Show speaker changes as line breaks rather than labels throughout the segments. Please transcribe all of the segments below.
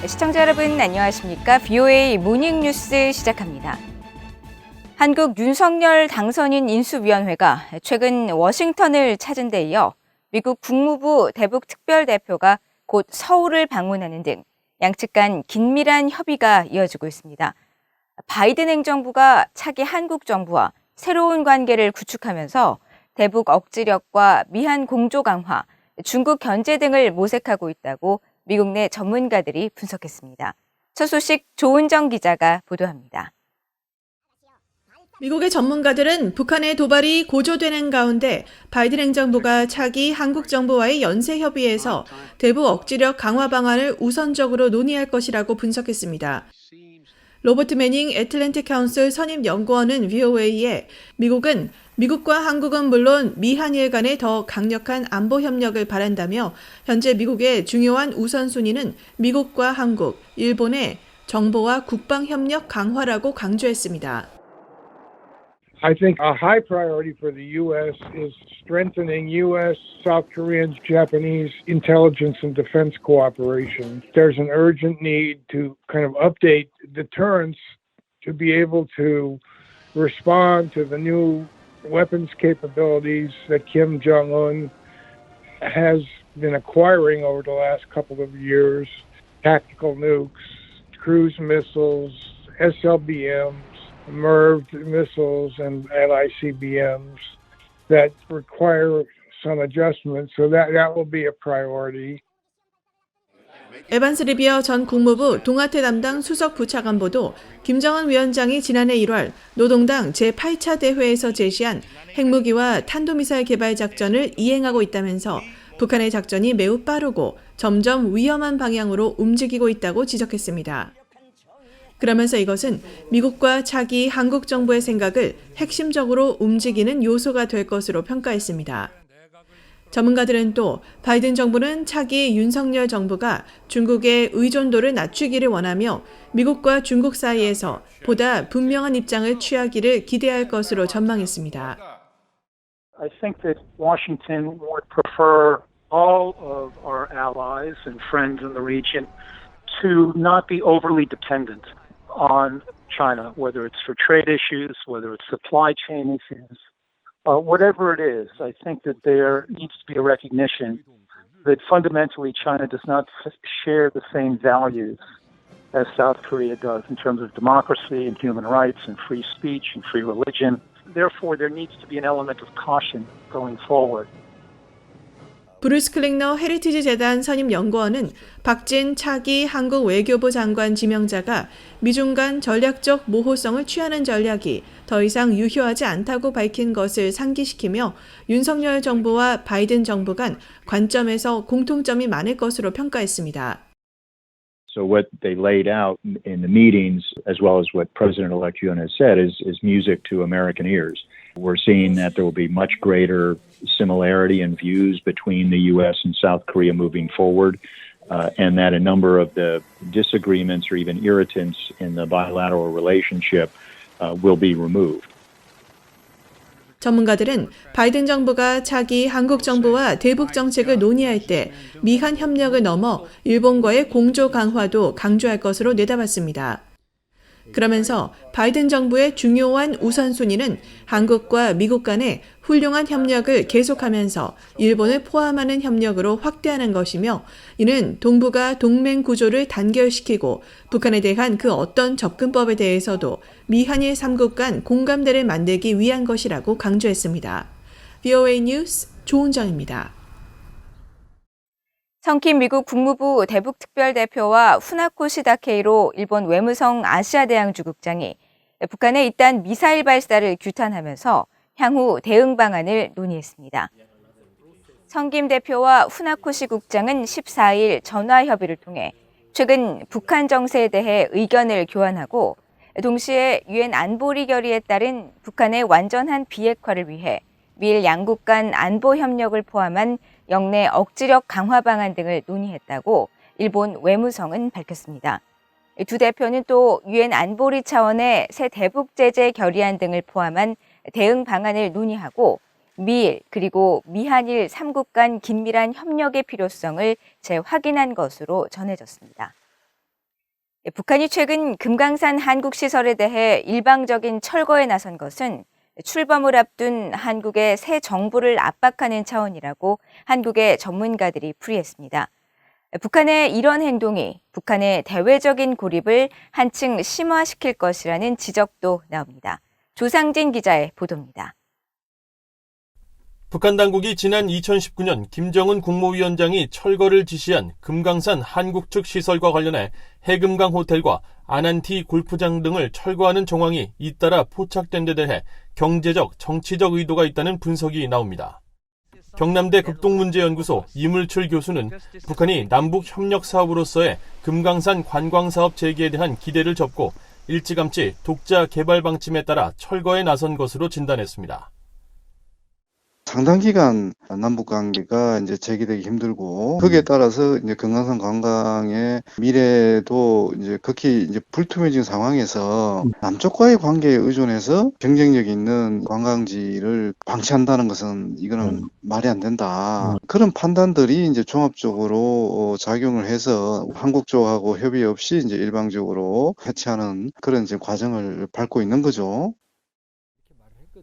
시청자 여러분 안녕하십니까? VOA 모닝뉴스 시작합니다. 한국 윤석열 당선인 인수위원회가 최근 워싱턴을 찾은 데 이어 미국 국무부 대북 특별대표가 곧 서울을 방문하는 등 양측 간 긴밀한 협의가 이어지고 있습니다. 바이든 행정부가 차기 한국 정부와 새로운 관계를 구축하면서 대북 억지력과 미한 공조 강화, 중국 견제 등을 모색하고 있다고 미국 내 전문가들이 분석했습니다. 첫 소식 조은정 기자가 보도합니다.
미국의 전문가들은 북한의 도발이 고조되는 가운데 바이든 행정부가 차기 한국 정부와의 연쇄 협의에서 대북 억지력 강화 방안을 우선적으로 논의할 것이라고 분석했습니다. 로버트 매닝 애틀랜틱 카운슬 선임 연구원은 VOA에 미국과 한국은 물론 미한일 간의 더 강력한 안보 협력을 바란다며 현재 미국의 중요한 우선순위는 미국과 한국, 일본의 정보와 국방 협력 강화라고 강조했습니다.
I think a high priority for the U.S. is strengthening U.S., South Korean, Japanese intelligence and defense cooperation. There's an urgent need to kind of update deterrence to be able to respond to the new weapons capabilities that Kim Jong-un has been acquiring over the last couple of years. Tactical nukes, cruise missiles, SLBMs, MIRV missiles and ICBMs that require some adjustment, so that will be a priority.
에반스 리비어 전 국무부 동아태 담당 수석 부차관보도 김정은 위원장이 지난해 1월 노동당 제8차 대회에서 제시한 핵무기와 탄도미사일 개발 작전을 이행하고 있다면서 북한의 작전이 매우 빠르고 점점 위험한 방향으로 움직이고 있다고 지적했습니다. 그러면서 이것은 미국과 차기 한국 정부의 생각을 핵심적으로 움직이는 요소가 될 것으로 평가했습니다. 전문가들은 또 바이든 정부는 차기 윤석열 정부가 중국의 의존도를 낮추기를 원하며 미국과 중국 사이에서 보다 분명한 입장을 취하기를 기대할 것으로 전망했습니다.
I think that Washington would prefer all of our allies and friends in the region to not be overly dependent on China, whether it's for trade issues, whether it's supply chain issues, whatever it is. I think that there needs to be a recognition that fundamentally China does not share the same values as South Korea does in terms of democracy and human rights and free speech and free religion. Therefore, there needs to be an element of caution going forward.
브루스 클링너 헤리티지 재단 선임 연구원은 박진 차기 한국 외교부 장관 지명자가 미중 간 전략적 모호성을 취하는 전략이 더 이상 유효하지 않다고 밝힌 것을 상기시키며 윤석열 정부와 바이든 정부 간 관점에서 공통점이 많을 것으로 평가했습니다.
So what they laid out in the meetings, as well as what President-elect Yoon has said, is music to American ears. We're seeing that there will be much greater similarity in views between the U.S. and South Korea moving forward, and that a number of the disagreements or even irritants in the bilateral relationship will be removed.
전문가들은 바이든 정부가 차기 한국 정부와 대북 정책을 논의할 때 미한 협력을 넘어 일본과의 공조 강화도 강조할 것으로 내다봤습니다. 그러면서 바이든 정부의 중요한 우선순위는 한국과 미국 간의 훌륭한 협력을 계속하면서 일본을 포함하는 협력으로 확대하는 것이며 이는 동북아 동맹 구조를 단결시키고 북한에 대한 그 어떤 접근법에 대해서도 미한일 3국 간 공감대를 만들기 위한 것이라고 강조했습니다. VOA 뉴스 조은정입니다.
성킴 미국 국무부 대북 특별대표와 후나코 시다케이로 일본 외무성 아시아대양주 국장이 북한의 잇단 미사일 발사를 규탄하면서 향후 대응 방안을 논의했습니다. 성김 대표와 후나코시 국장은 14일 전화 협의를 통해 최근 북한 정세에 대해 의견을 교환하고 동시에 유엔 안보리 결의에 따른 북한의 완전한 비핵화를 위해 미일 양국 간 안보 협력을 포함한 영내 억지력 강화 방안 등을 논의했다고 일본 외무성은 밝혔습니다. 두 대표는 또 유엔 안보리 차원의 새 대북 제재 결의안 등을 포함한 대응 방안을 논의하고 미일 그리고 미한일 3국 간 긴밀한 협력의 필요성을 재확인한 것으로 전해졌습니다. 북한이 최근 금강산 한국시설에 대해 일방적인 철거에 나선 것은 출범을 앞둔 한국의 새 정부를 압박하는 차원이라고 한국의 전문가들이 풀이했습니다. 북한의 이런 행동이 북한의 대외적인 고립을 한층 심화시킬 것이라는 지적도 나옵니다. 조상진 기자의 보도입니다.
북한 당국이 지난 2019년 김정은 국무위원장이 철거를 지시한 금강산 한국 측 시설과 관련해 해금강 호텔과 아난티 골프장 등을 철거하는 정황이 잇따라 포착된 데 대해 경제적, 정치적 의도가 있다는 분석이 나옵니다. 경남대 극동문제연구소 이물출 교수는 북한이 남북 협력 사업으로서의 금강산 관광사업 재개에 대한 기대를 접고 일찌감치 독자 개발 방침에 따라 철거에 나선 것으로 진단했습니다.
상당 기간 남북 관계가 이제 재개되기 힘들고 거기에 따라서 이제 금강산 관광의 미래도 이제 극히 이제 불투명해진 상황에서 남쪽과의 관계에 의존해서 경쟁력 있는 관광지를 방치한다는 것은 이거는 말이 안 된다. 그런 판단들이 이제 종합적으로 작용을 해서 한국 쪽하고 협의 없이 이제 일방적으로 해체하는 그런 이제 과정을 밟고 있는 거죠.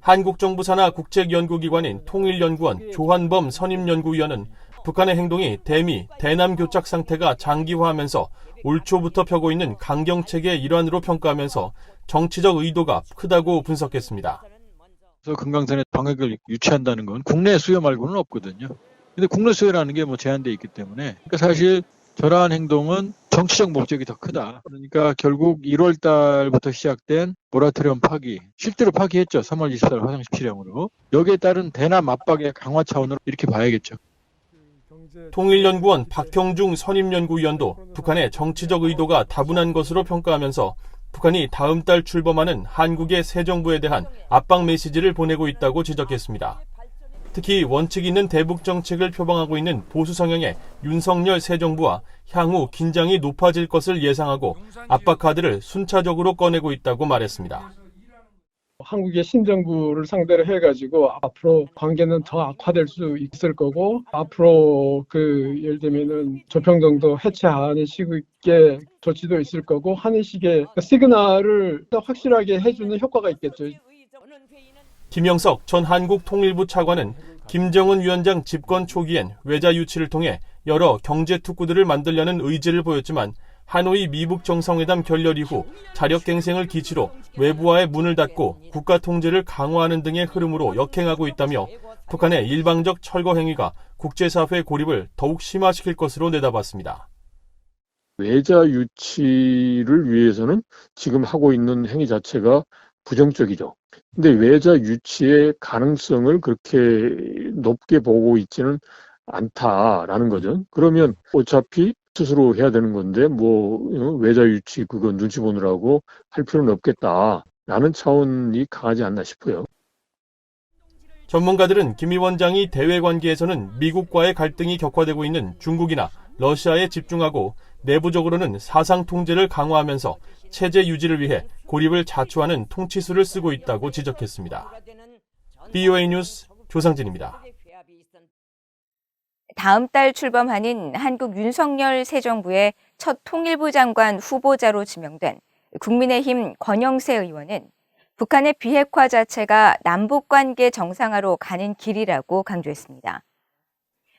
한국 정부 산하 국책연구기관인 통일연구원 조한범 선임연구위원은 북한의 행동이 대미, 대남 교착 상태가 장기화하면서 올 초부터 펴고 있는 강경책의 일환으로 평가하면서 정치적 의도가 크다고 분석했습니다.
그래서 금강산에 방역을 유치한다는 건 국내 수요 말고는 없거든요. 근데 국내 수요라는 게 뭐 제한돼 있기 때문에 그러니까 사실 저러한 행동은 정치적 목적이 더 크다. 그러니까 결국 1월 달부터 시작된 모라토리엄 파기, 실제로 파기했죠. 3월 24일 화성 17형으로. 여기에 따른 대남 압박의 강화 차원으로 이렇게 봐야겠죠.
통일연구원 박형중 선임연구위원도 북한의 정치적 의도가 다분한 것으로 평가하면서 북한이 다음 달 출범하는 한국의 새 정부에 대한 압박 메시지를 보내고 있다고 지적했습니다. 특히 원칙 있는 대북 정책을 표방하고 있는 보수 성향의 윤석열 새 정부와 향후 긴장이 높아질 것을 예상하고 압박 카드를 순차적으로 꺼내고 있다고 말했습니다.
한국의 신정부를 상대로 해가지고 앞으로 관계는 더 악화될 수 있을 거고 앞으로 예를 들면은 조평정도 해체하는 식의 조치도 있을 거고 하는 식의 시그널을 더 확실하게 해주는 효과가 있겠죠.
김영석 전 한국통일부 차관은 김정은 위원장 집권 초기엔 외자 유치를 통해 여러 경제 특구들을 만들려는 의지를 보였지만 하노이 미북 정상회담 결렬 이후 자력갱생을 기치로 외부와의 문을 닫고 국가 통제를 강화하는 등의 흐름으로 역행하고 있다며 북한의 일방적 철거 행위가 국제사회 고립을 더욱 심화시킬 것으로 내다봤습니다.
외자 유치를 위해서는 지금 하고 있는 행위 자체가 부정적이죠. 근데 외자 유치의 가능성을 그렇게 높게 보고 있지는 않다라는 거죠. 그러면 어차피 스스로 해야 되는 건데 외자 유치 그거 눈치 보느라고 할 필요는 없겠다라는 차원이 강하지 않나 싶어요.
전문가들은 김 위원장이 대외 관계에서는 미국과의 갈등이 격화되고 있는 중국이나 러시아에 집중하고 내부적으로는 사상 통제를 강화하면서 체제 유지를 위해 고립을 자초하는 통치수를 쓰고 있다고 지적했습니다. BOA 뉴스 조상진입니다.
다음 달 출범하는 한국 윤석열 새 정부의 첫 통일부 장관 후보자로 지명된 국민의힘 권영세 의원은 북한의 비핵화 자체가 남북관계 정상화로 가는 길이라고 강조했습니다.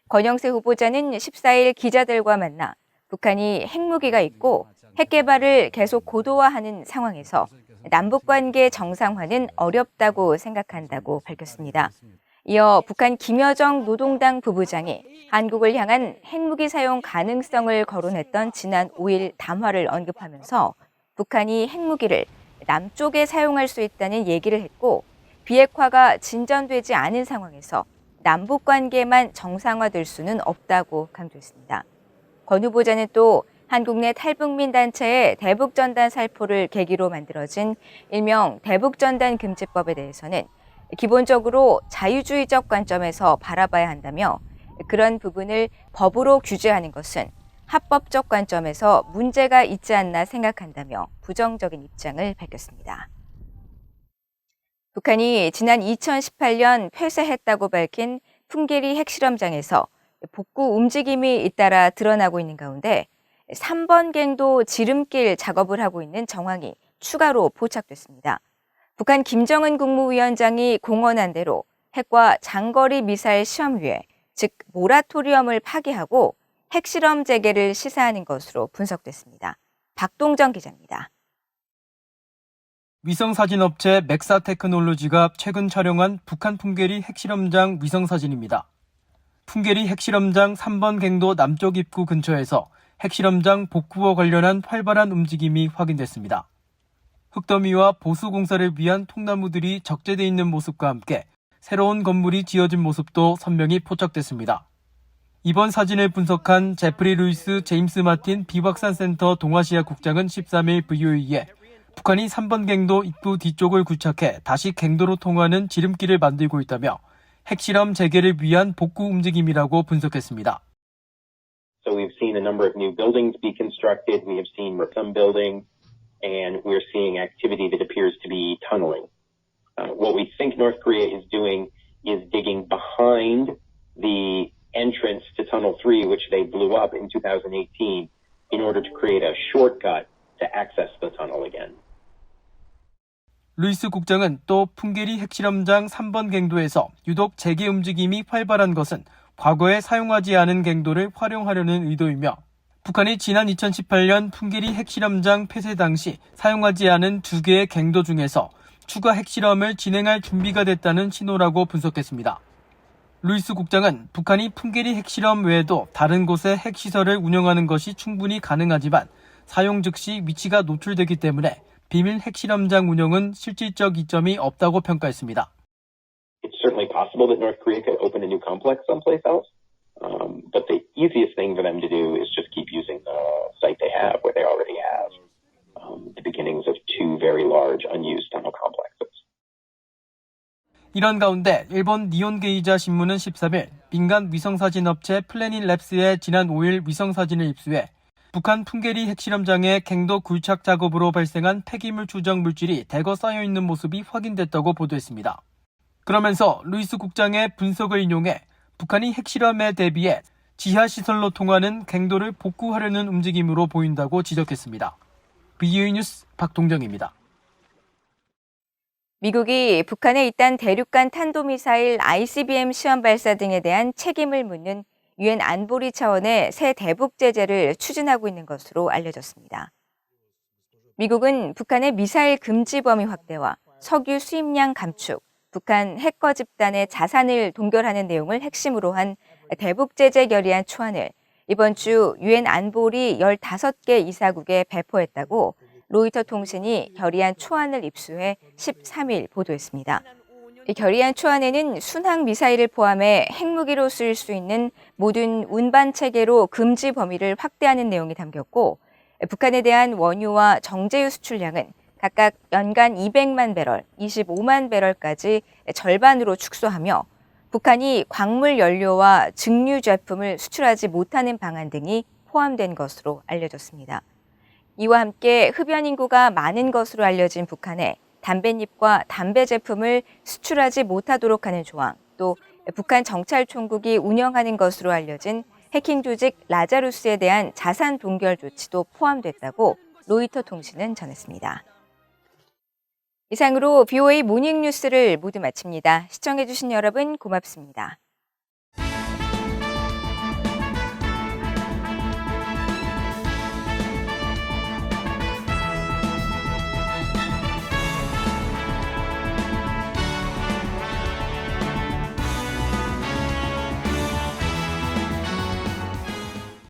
권영세 후보자는 14일 기자들과 만나 북한이 핵무기가 있고 핵 개발을 계속 고도화하는 상황에서 남북관계 정상화는 어렵다고 생각한다고 밝혔습니다. 이어 북한 김여정 노동당 부부장이 한국을 향한 핵무기 사용 가능성을 거론했던 지난 5일 담화를 언급하면서 북한이 핵무기를 남쪽에 사용할 수 있다는 얘기를 했고 비핵화가 진전되지 않은 상황에서 남북관계만 정상화될 수는 없다고 강조했습니다. 권 후보자는 또 한국 내 탈북민 단체의 대북전단 살포를 계기로 만들어진 일명 대북전단 금지법에 대해서는 기본적으로 자유주의적 관점에서 바라봐야 한다며 그런 부분을 법으로 규제하는 것은 합법적 관점에서 문제가 있지 않나 생각한다며 부정적인 입장을 밝혔습니다. 북한이 지난 2018년 폐쇄했다고 밝힌 풍계리 핵실험장에서 복구 움직임이 잇따라 드러나고 있는 가운데 3번갱도 지름길 작업을 하고 있는 정황이 추가로 포착됐습니다. 북한 김정은 국무위원장이 공언한 대로 핵과 장거리 미사일 시험위에, 즉 모라토리엄을 파기하고 핵실험 재개를 시사하는 것으로 분석됐습니다. 박동정 기자입니다.
위성사진업체 맥사테크놀로지가 최근 촬영한 북한 풍계리 핵실험장 위성사진입니다. 풍계리 핵실험장 3번 갱도 남쪽 입구 근처에서 핵실험장 복구와 관련한 활발한 움직임이 확인됐습니다. 흙더미와 보수 공사를 위한 통나무들이 적재돼 있는 모습과 함께 새로운 건물이 지어진 모습도 선명히 포착됐습니다. 이번 사진을 분석한 제프리 루이스 제임스 마틴 비확산 센터 동아시아 국장은 13일 VOA에 북한이 3번 갱도 입구 뒤쪽을 구착해 다시 갱도로 통하는 지름길을 만들고 있다며 핵실험 재개를 위한 복구 움직임이라고 분석했습니다.
So we've seen a number of new buildings be constructed. We have seen some building, and we're seeing activity that appears to be tunneling. What we think North Korea is doing is digging behind the entrance to Tunnel 3, which they blew up in 2018, in order to create a shortcut to access the tunnel again.
루이스 국장은 또 풍계리 핵실험장 3번 갱도에서 유독 재개 움직임이 활발한 것은 과거에 사용하지 않은 갱도를 활용하려는 의도이며 북한이 지난 2018년 풍계리 핵실험장 폐쇄 당시 사용하지 않은 2개의 갱도 중에서 추가 핵실험을 진행할 준비가 됐다는 신호라고 분석했습니다. 루이스 국장은 북한이 풍계리 핵실험 외에도 다른 곳에 핵시설을 운영하는 것이 충분히 가능하지만 사용 즉시 위치가 노출되기 때문에 비밀 핵실험장 운영은 실질적 이점이 없다고 평가했습니다.
It's certainly possible that North Korea could open a new complex someplace else, but the easiest thing for them to do is just keep using the site they have, where they already have the beginnings of 2 very large unused tunnel complexes.
이런 가운데 일본 니혼게이자 신문은 13일 민간 위성사진 업체 플래닛랩스의 지난 5일 위성사진을 입수해 북한 풍계리 핵실험장의 갱도 굴착 작업으로 발생한 폐기물 추정 물질이 대거 쌓여있는 모습이 확인됐다고 보도했습니다. 그러면서 루이스 국장의 분석을 인용해 북한이 핵실험에 대비해 지하시설로 통하는 갱도를 복구하려는 움직임으로 보인다고 지적했습니다. VOA 뉴스 박동정입니다.
미국이 북한의 잇단 대륙간 탄도미사일 ICBM 시험 발사 등에 대한 책임을 묻는 유엔 안보리 차원의 새 대북 제재를 추진하고 있는 것으로 알려졌습니다. 미국은 북한의 미사일 금지 범위 확대와 석유 수입량 감축, 북한 해커 집단의 자산을 동결하는 내용을 핵심으로 한 대북 제재 결의안 초안을 이번 주 유엔 안보리 15개 이사국에 배포했다고 로이터 통신이 결의안 초안을 입수해 13일 보도했습니다. 이 결의안 초안에는 순항 미사일을 포함해 핵무기로 쓰일 수 있는 모든 운반 체계로 금지 범위를 확대하는 내용이 담겼고 북한에 대한 원유와 정제유 수출량은 각각 연간 200만 배럴, 25만 배럴까지 절반으로 축소하며 북한이 광물 연료와 증류 제품을 수출하지 못하는 방안 등이 포함된 것으로 알려졌습니다. 이와 함께 흡연 인구가 많은 것으로 알려진 북한에 담뱃잎과 담배 제품을 수출하지 못하도록 하는 조항, 또 북한 정찰총국이 운영하는 것으로 알려진 해킹 조직 라자루스에 대한 자산 동결 조치도 포함됐다고 로이터 통신은 전했습니다. 이상으로 VOA 모닝뉴스를 모두 마칩니다. 시청해주신 여러분 고맙습니다.